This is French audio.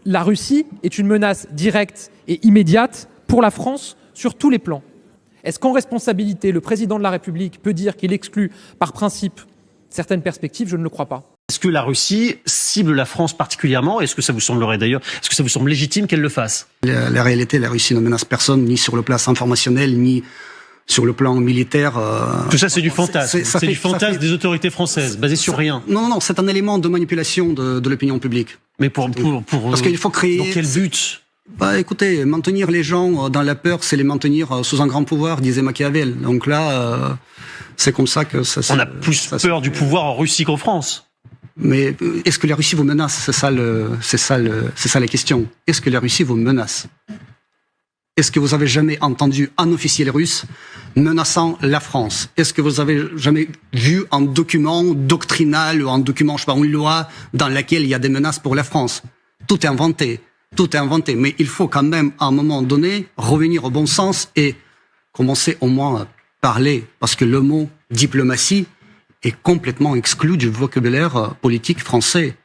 la Russie est une menace directe et immédiate pour la France sur tous les plans. Est-ce qu'en responsabilité, le président de la République peut dire qu'il exclut par principe certaines perspectives? Je ne le crois pas. Est-ce que la Russie cible la France particulièrement? Est-ce que ça vous semblerait d'ailleurs, est-ce que ça vous semble légitime qu'elle le fasse? La réalité, la Russie ne menace personne, ni sur le plan informationnel, ni sur le plan militaire. Tout ça, c'est du fantasme. C'est du fantasme des autorités françaises, basé sur rien. Non, c'est un élément de manipulation de l'opinion publique. Mais pour parce qu'il faut créer. Dans quel but? Écoutez, maintenir les gens dans la peur, c'est les maintenir sous un grand pouvoir, disait Machiavel. Donc là, c'est comme ça que ça. On a plus peur du pouvoir en Russie qu'en France. Mais est-ce que la Russie vous menace? C'est ça la question. Est-ce que la Russie vous menace? Est-ce que vous avez jamais entendu un officiel russe menaçant la France? Est-ce que vous avez jamais vu un document doctrinal ou un document, je sais pas, une loi dans laquelle il y a des menaces pour la France? Tout est inventé. Tout est inventé. Mais il faut quand même, à un moment donné, revenir au bon sens et commencer au moins à parler. Parce que le mot diplomatie est complètement exclu du vocabulaire politique français.